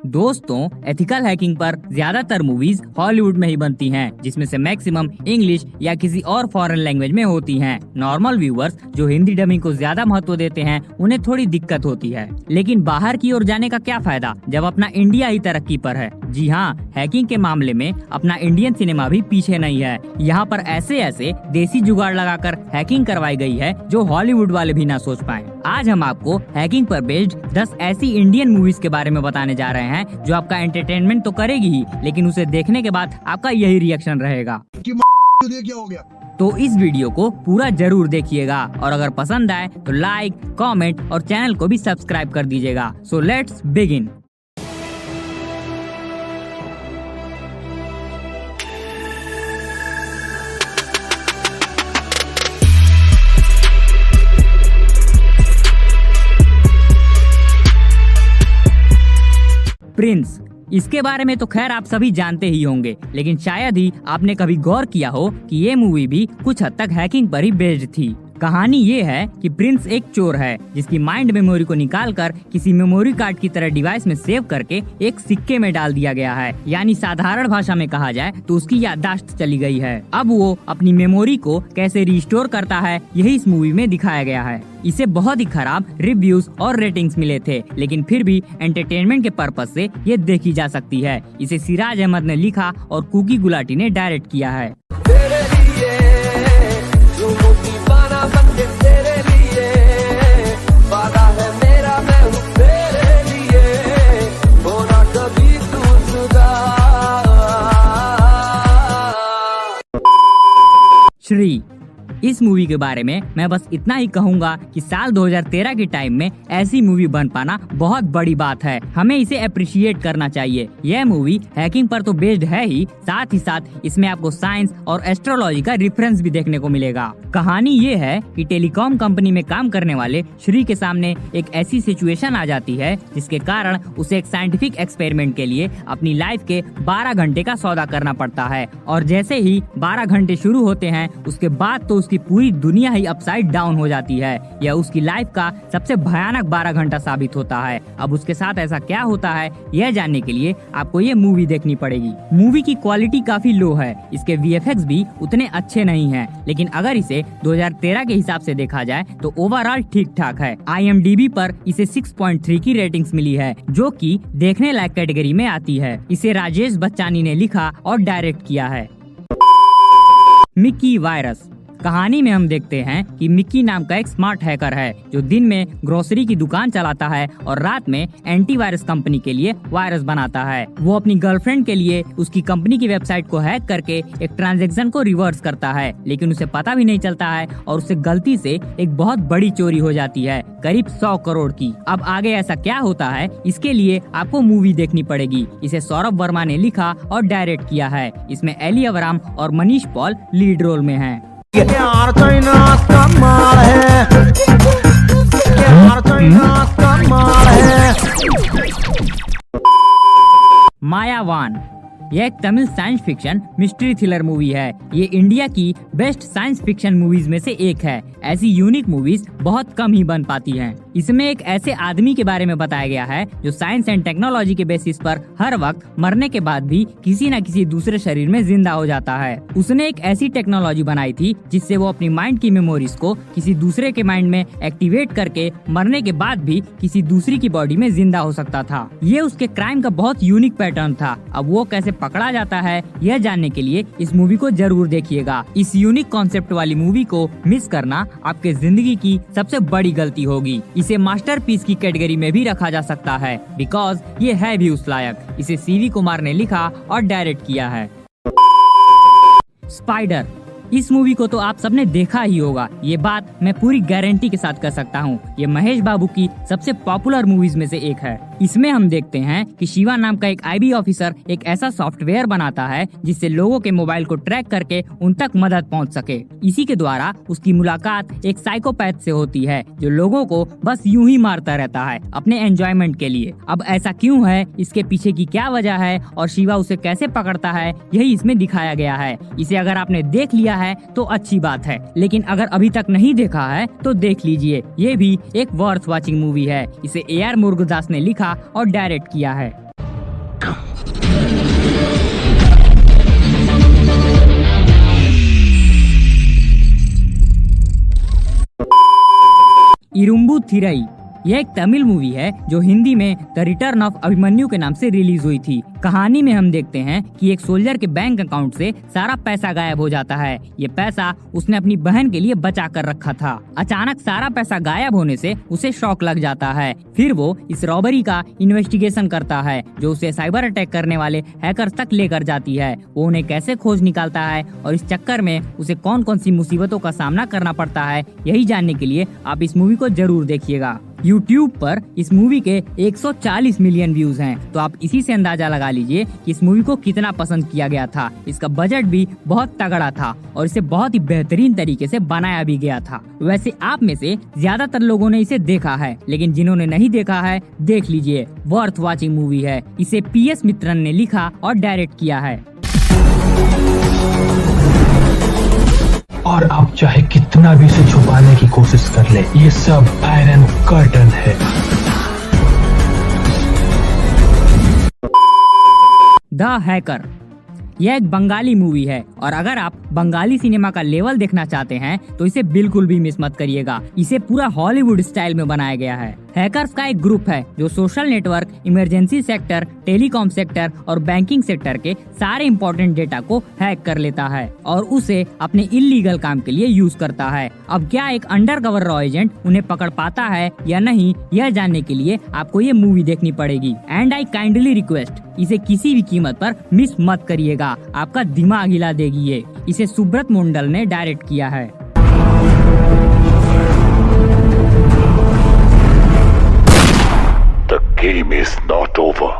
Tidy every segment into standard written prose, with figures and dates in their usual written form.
दोस्तों, ethical hacking पर ज्यादातर मूवीज हॉलीवुड में ही बनती हैं, जिसमें से मैक्सिमम इंग्लिश या किसी और फॉरेन लैंग्वेज में होती हैं। नॉर्मल व्यूअर्स जो हिंदी डबिंग को ज्यादा महत्व देते हैं, उन्हें थोड़ी दिक्कत होती है। लेकिन बाहर की ओर जाने का क्या फायदा जब अपना इंडिया ही तरक्की पर है। जी हाँ, हैकिंग के मामले में अपना इंडियन सिनेमा भी पीछे नहीं है। यहाँ पर ऐसे ऐसे देसी जुगाड़ लगाकर हैकिंग करवाई गई है जो हॉलीवुड वाले भी ना सोच पाए। आज हम आपको हैकिंग पर बेस्ड 10 ऐसी इंडियन मूवीज के बारे में बताने जा रहे हैं जो आपका एंटरटेनमेंट तो करेगी ही, लेकिन उसे देखने के बाद आपका यही रिएक्शन रहेगा कि क्या हो गया। तो इस वीडियो को पूरा जरूर देखिएगा और अगर पसंद आए तो लाइक, कमेंट और चैनल को भी सब्सक्राइब कर दीजिएगा। So let's begin. प्रिंस, इसके बारे में तो खैर आप सभी जानते ही होंगे, लेकिन शायद ही आपने कभी गौर किया हो कि ये मूवी भी कुछ हद तक हैकिंग पर ही बेस्ड थी। कहानी ये है कि प्रिंस एक चोर है जिसकी माइंड मेमोरी को निकालकर किसी मेमोरी कार्ड की तरह डिवाइस में सेव करके एक सिक्के में डाल दिया गया है। यानी साधारण भाषा में कहा जाए तो उसकी याददाश्त चली गई है। अब वो अपनी मेमोरी को कैसे रिस्टोर करता है, यही इस मूवी में दिखाया गया है। इसे बहुत ही खराब रिव्यूज और रेटिंग्स मिले थे, लेकिन फिर भी एंटरटेनमेंट के पर्पज से ये देखी जा सकती है। इसे सिराज अहमद ने लिखा और कुकी गुलाटी ने डायरेक्ट किया है। श्री, इस मूवी के बारे में मैं बस इतना ही कहूंगा कि साल 2013 के टाइम में ऐसी मूवी बन पाना बहुत बड़ी बात है। हमें इसे अप्रिशिएट करना चाहिए। यह मूवी हैकिंग पर तो बेस्ड है ही साथ इसमें आपको साइंस और एस्ट्रोलॉजी का रेफरेंस भी देखने को मिलेगा। कहानी ये है कि टेलीकॉम कंपनी में काम करने वाले श्री के सामने एक ऐसी सिचुएशन आ जाती है जिसके कारण उसे एक साइंटिफिक एक्सपेरिमेंट के लिए अपनी लाइफ के 12 घंटे का सौदा करना पड़ता है। और जैसे ही 12 घंटे शुरू होते हैं, उसके बाद तो उसकी पूरी दुनिया ही अपसाइड डाउन हो जाती है। यह उसकी लाइफ का सबसे भयानक 12 घंटा साबित होता है। अब उसके साथ ऐसा क्या होता है, यह जानने के लिए आपको ये मूवी देखनी पड़ेगी। मूवी की क्वालिटी काफी लो है, इसके VFX भी उतने अच्छे नहीं हैं, लेकिन अगर इसे 2013 के हिसाब से देखा जाए तो ओवरऑल ठीक ठाक है। IMDb पर इसे 6.3 की रेटिंग्स मिली है, जो कि देखने लायक कैटेगरी में आती है। इसे राजेश बच्चानी ने लिखा और डायरेक्ट किया है। Mickey virus. कहानी में हम देखते हैं कि मिक्की नाम का एक स्मार्ट हैकर है जो दिन में ग्रोसरी की दुकान चलाता है और रात में एंटीवायरस कंपनी के लिए वायरस बनाता है। वो अपनी गर्लफ्रेंड के लिए उसकी कंपनी की वेबसाइट को हैक करके एक ट्रांजैक्शन को रिवर्स करता है, लेकिन उसे पता भी नहीं चलता है और उससे गलती से एक बहुत बड़ी चोरी हो जाती है, करीब 100 करोड़ की। अब आगे ऐसा क्या होता है, इसके लिए आपको मूवी देखनी पड़ेगी। इसे सौरभ वर्मा ने लिखा और डायरेक्ट किया है। इसमें एली अवराम और मनीष पॉल लीड रोल में हैं। यार चाइना कमाल है, यार चाइना कमाल है। मायावान, यह एक Tamil science fiction mystery thriller movie है। ये इंडिया की बेस्ट साइंस फिक्शन मूवीज में से एक है। ऐसी यूनिक मूवीज बहुत कम ही बन पाती हैं। इसमें एक ऐसे आदमी के बारे में बताया गया है जो साइंस एंड टेक्नोलॉजी के बेसिस पर हर वक्त मरने के बाद भी किसी न किसी दूसरे शरीर में जिंदा हो जाता है। उसने एक ऐसी टेक्नोलॉजी बनाई थी जिससे वो अपनी माइंड की मेमोरीज को किसी दूसरे के माइंड में एक्टिवेट करके मरने के बाद भी किसी दूसरी की बॉडी में जिंदा हो सकता था। ये उसके क्राइम का बहुत यूनिक पैटर्न था। अब वो कैसे पकड़ा जाता है, यह जानने के लिए इस मूवी को जरूर देखिएगा। इस यूनिक कॉन्सेप्ट वाली मूवी को मिस करना आपके जिंदगी की सबसे बड़ी गलती होगी। इसे मास्टरपीस की कैटेगरी में भी रखा जा सकता है, बिकॉज ये है भी उस लायक। इसे CV कुमार ने लिखा और डायरेक्ट किया है। स्पाइडर, इस मूवी को तो आप सबने देखा ही होगा, ये बात मैं पूरी गारंटी के साथ कह सकता हूँ। ये महेश बाबू की सबसे पॉपुलर मूवीज में से एक है। इसमें हम देखते हैं कि शिवा नाम का एक IB ऑफिसर एक ऐसा सॉफ्टवेयर बनाता है जिससे लोगों के मोबाइल को ट्रैक करके उन तक मदद पहुंच सके। इसी के द्वारा उसकी मुलाकात एक साइकोपैथ से होती है जो लोगों को बस यूं ही मारता रहता है अपने एंजॉयमेंट के लिए। अब ऐसा क्यों है, इसके पीछे की क्या वजह है और शिवा उसे कैसे पकड़ता है, यही इसमें दिखाया गया है। इसे अगर आपने देख लिया है तो अच्छी बात है, लेकिन अगर अभी तक नहीं देखा है तो देख लीजिए। ये भी एक वर्थ वॉचिंग मूवी है। इसे AR मुरुगदास ने लिखा और डायरेक्ट किया है। इरुम्बू थिरई यह एक तमिल मूवी है जो हिंदी में द रिटर्न ऑफ अभिमन्यु के नाम से रिलीज हुई थी। कहानी में हम देखते हैं कि एक सोल्जर के बैंक अकाउंट से सारा पैसा गायब हो जाता है। ये पैसा उसने अपनी बहन के लिए बचा कर रखा था। अचानक सारा पैसा गायब होने से उसे शॉक लग जाता है। फिर वो इस रॉबरी का इन्वेस्टिगेशन करता है जो उसे साइबर अटैक करने वाले हैकर्स तक लेकर जाती है। वो उन्हें कैसे खोज निकालता है और इस चक्कर में उसे कौन कौन सी मुसीबतों का सामना करना पड़ता है, यही जानने के लिए आप इस मूवी को जरूर देखिएगा। YouTube पर इस मूवी के 140 मिलियन व्यूज हैं, तो आप इसी से अंदाजा लगा लीजिए कि इस मूवी को कितना पसंद किया गया था। इसका बजट भी बहुत तगड़ा था और इसे बहुत ही बेहतरीन तरीके से बनाया भी गया था। वैसे आप में से ज्यादातर लोगों ने इसे देखा है, लेकिन जिन्होंने नहीं देखा है देख लीजिए, वर्थ वॉचिंग मूवी है। इसे PS मित्रन ने लिखा और डायरेक्ट किया है। और आप चाहे कितना भी इसे छुपाने की कोशिश कर ले, ये सब आयरन कर्टन है। द हैकर यह एक बंगाली मूवी है और अगर आप बंगाली सिनेमा का लेवल देखना चाहते हैं तो इसे बिल्कुल भी मिस मत करिएगा। इसे पूरा हॉलीवुड स्टाइल में बनाया गया है। हैकर्स का एक ग्रुप है जो social network, emergency sector, telecom sector और बैंकिंग सेक्टर के सारे इम्पोर्टेंट डेटा को हैक कर लेता है और उसे अपने इलीगल काम के लिए यूज करता है। अब क्या एक अंडरकवर रॉ एजेंट उन्हें पकड़ पाता है या नहीं, यह जानने के लिए आपको ये मूवी देखनी पड़ेगी। एंड आई काइंडली रिक्वेस्ट, इसे किसी भी कीमत पर मिस मत करिएगा, आपका दिमाग हिला देगी ये। इसे सुब्रत मुंडल ने डायरेक्ट किया है। The game is not over.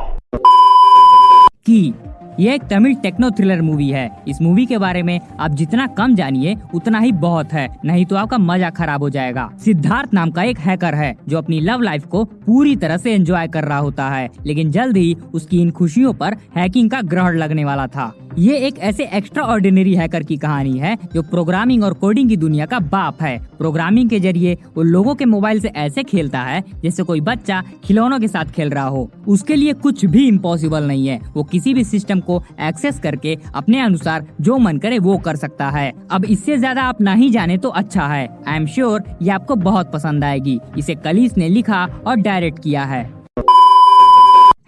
की यह एक तमिल टेक्नो थ्रिलर मूवी है। इस मूवी के बारे में आप जितना कम जानिए उतना ही बहुत है, नहीं तो आपका मजा खराब हो जाएगा। सिद्धार्थ नाम का एक हैकर है जो अपनी लव लाइफ को पूरी तरह से एंजॉय कर रहा होता है, लेकिन जल्द ही उसकी इन खुशियों पर हैकिंग का ग्रहण लगने वाला था। ये एक ऐसे एक्स्ट्रा ऑर्डिनरी हैकर की कहानी है जो प्रोग्रामिंग और कोडिंग की दुनिया का बाप है। प्रोग्रामिंग के जरिए वो लोगों के मोबाइल से ऐसे खेलता है जैसे कोई बच्चा खिलौनों के साथ खेल रहा हो। उसके लिए कुछ भी इम्पॉसिबल नहीं है। वो किसी भी सिस्टम को एक्सेस करके अपने अनुसार जो मन करे वो कर सकता है। अब इससे ज्यादा आप नहीं जाने तो अच्छा है। आई एम श्योर ये आपको बहुत पसंद आएगी। इसे कलीस ने लिखा और डायरेक्ट किया है।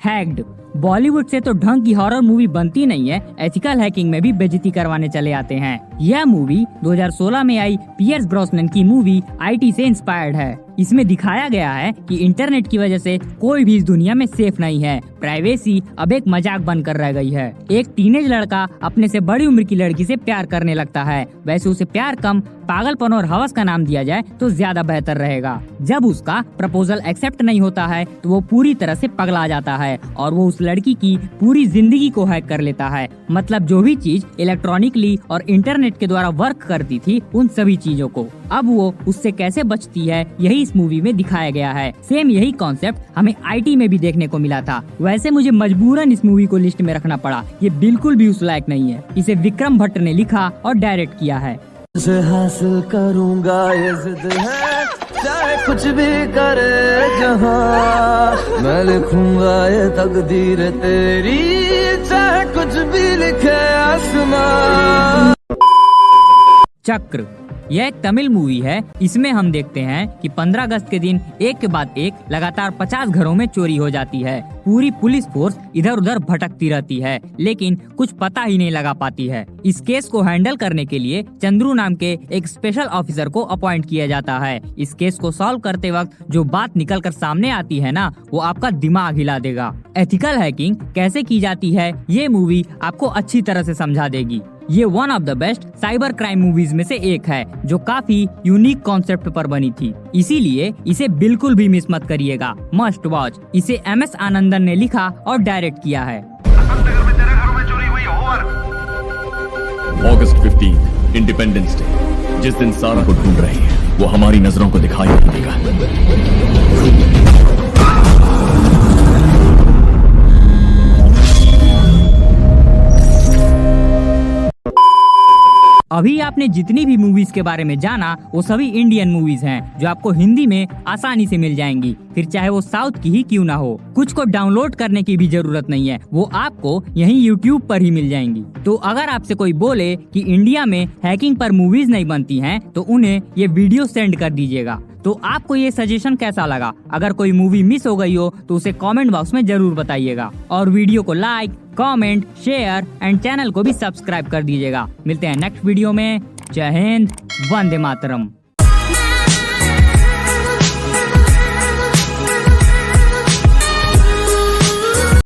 हैक्ड बॉलीवुड से तो ढंग की हॉरर मूवी बनती नहीं है, एथिकल हैकिंग में भी बेइज्जती करवाने चले आते हैं। यह मूवी 2016 में आई पियर्स ब्रॉसनन की मूवी IT से इंस्पायर्ड है। इसमें दिखाया गया है कि इंटरनेट की वजह से कोई भी इस दुनिया में सेफ नहीं है। प्राइवेसी अब एक मजाक बनकर रह गई है। एक टीनेज लड़का अपने से बड़ी उम्र की लड़की से प्यार करने लगता है। वैसे उसे प्यार कम पागलपन और हवस का नाम दिया जाए तो ज्यादा बेहतर रहेगा। जब उसका प्रपोजल एक्सेप्ट नहीं होता है तो वो पूरी तरह से पगला जाता है और वो उस लड़की की पूरी जिंदगी को हैक कर लेता है। मतलब जो भी चीज इलेक्ट्रॉनिकली और इंटरनेट के द्वारा वर्क करती थी उन सभी चीजों को। अब वो उससे कैसे बचती है यही इस मूवी में दिखाया गया है। सेम यही कॉन्सेप्ट हमें IT में भी देखने को मिला था। वैसे मुझे मजबूरन इस मूवी को लिस्ट में रखना पड़ा। ये बिल्कुल भी उस लायक नहीं है। इसे विक्रम भट्ट ने लिखा और डायरेक्ट किया है। से हासिल करूंगा ये जिद है, चाहे कुछ भी करे जहां, मैं लिखूंगा ये तकदीर तेरी, चाहे कुछ भी लिखे आसमां। चक्र यह एक तमिल मूवी है। इसमें हम देखते हैं कि 15 अगस्त के दिन एक के बाद एक लगातार 50 घरों में चोरी हो जाती है। पूरी पुलिस फोर्स इधर उधर भटकती रहती है लेकिन कुछ पता ही नहीं लगा पाती है। इस केस को हैंडल करने के लिए चंद्रू नाम के एक स्पेशल ऑफिसर को अपॉइंट किया जाता है। इस केस को सॉल्व करते वक्त जो बात निकल कर सामने आती है ना, वो आपका दिमाग हिला देगा। एथिकल हैकिंग कैसे की जाती है ये मूवी आपको अच्छी तरह से समझा देगी। ये one of the best cyber crime movies में से एक है जो काफी यूनिक कॉन्सेप्ट पर बनी थी, इसीलिए इसे बिल्कुल भी मिस मत करिएगा। Must watch. इसे MS आनंदन ने लिखा और डायरेक्ट किया है। अगस्त 15 इंडिपेंडेंस डे, जिस दिन सारा को ढूंढ रहे हैं वो हमारी नजरों को दिखाई नहीं देगा। अभी आपने जितनी भी मूवीज के बारे में जाना वो सभी इंडियन मूवीज हैं जो आपको हिंदी में आसानी से मिल जाएंगी, फिर चाहे वो साउथ की ही क्यों ना हो। कुछ को डाउनलोड करने की भी जरूरत नहीं है, वो आपको यहीं YouTube पर ही मिल जाएंगी। तो अगर आपसे कोई बोले कि इंडिया में हैकिंग पर मूवीज नहीं बनती हैं, तो उन्हें ये वीडियो सेंड कर दीजिएगा। तो आपको ये सजेशन कैसा लगा? अगर कोई मूवी मिस हो गई हो तो उसे कमेंट बॉक्स में जरूर बताइएगा और वीडियो को like, comment, share and channel को भी सब्सक्राइब कर दीजिएगा। मिलते हैं नेक्स्ट वीडियो में। जय हिंद, वंदे मातरम।